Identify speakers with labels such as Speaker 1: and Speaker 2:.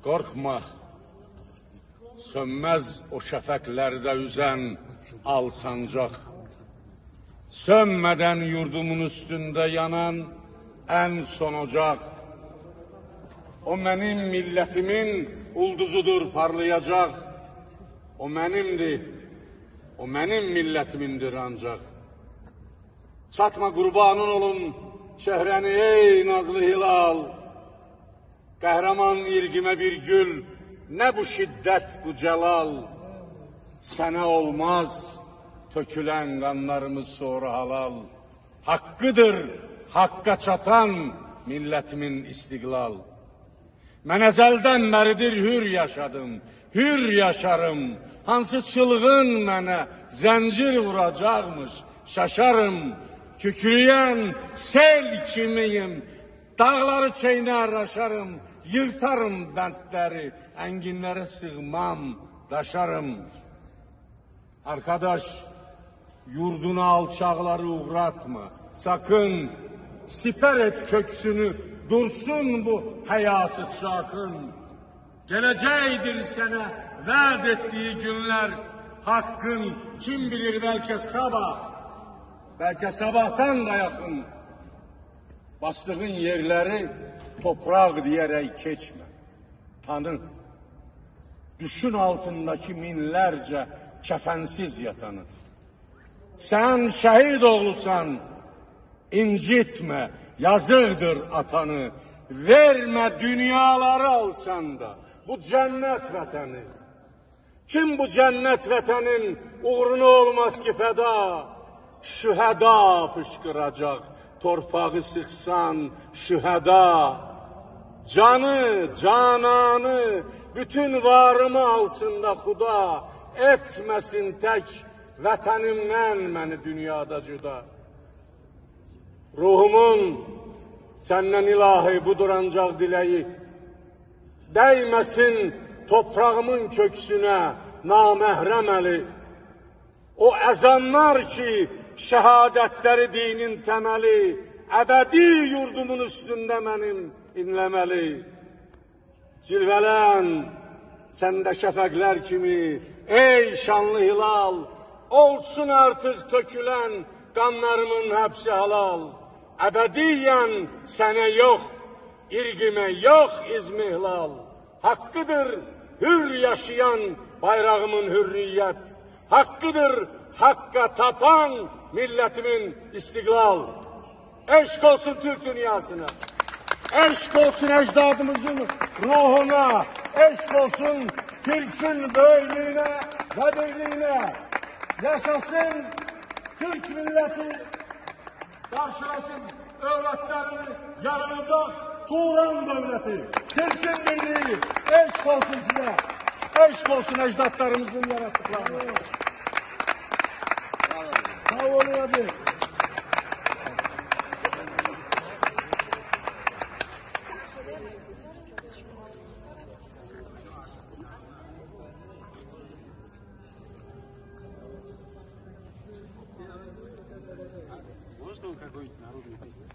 Speaker 1: Qorxma, sönməz o şəfəqlərdə üzən al sancaq. Sönmədən yurdumun üstündə yanan ən son ocaq. O mənim millətimin ulduzudur parlayacaq. O mənimdir, o mənim millətimindir ancaq. Çatma qurbanın olum çehrəni ey nazlı hilal. Qəhrəman irgimə bir gül, nə bu şiddət, bu cəlal. Sənə olmaz tökülən qanlarımız sonra halal. Haqqıdır haqqa çatan millətimin istiqlal. Mən əzəldən bəridir hür yaşadım, hür yaşarım. Hansı çılğın mənə zəncir vuracaqmış, şaşarım. Kükrüyən sel kimiyim, dağları çeynər aşarım. Yırtarım bəndləri, ənginlərə sığmam, daşarım. Arkadaş, yurduna alçaqları uğratma. Sakın, siper et köksünü, dursun bu həyasız şakın. Gələcəkdir sənə vəd etdiyi günlər, haqqın kim bilir bəlkə sabah, bəlkə sabahtan da yaxın. Bastığın yerləri topraq deyərək keçmə, tanı. Düşün altındakı minlərcə kəfənsiz yatanı. Sən şəhid oğlusan, incitmə, yazıqdır atanı. Vermə dünyaları alsan da bu cənnət vətəni. Kim bu cənnət vətənin uğruna olmaz ki fəda? Şühəda fışqıracaq, torpağı sıxsan şühəda. Canı, cananı, bütün varımı alsın da xuda. Etməsin tək vətənimdən məni dünyada cüda. Ruhumun səndən ilahi budur ancaq diləyi. Dəyməsin toprağımın köksünə naməhrəm əli. O əzanlar ki, şəhadətləri dinin təməli, əbədi yurdumun üstündə mənim inləməli. Cilvələn səndə şəfəqlər kimi, ey şanlı hilal, olsun artıq tökülən qanlarımın həbsi halal. Əbədiyyən sənə yox, irqimə yox izmihlal. Haqqıdır hür yaşayan bayrağımın hürriyyət. Haqqıdır haqqa tapan millətimin istiqlal. Eşq olsun Türk dünyasına. Eşq olsun əcdadımızın ruhuna. Eşq olsun Türk'ün böylüğüne ve birliğine. Yaşasın Türk milleti. Karşılasın evlatlarını yarılacak Turan devleti. Türk'ün birliği. Eşk olsun size. Eşk olsun ecdatlarımızın yarattıklarına. Sağ olun hadi.
Speaker 2: Можно какой-нибудь народный песню?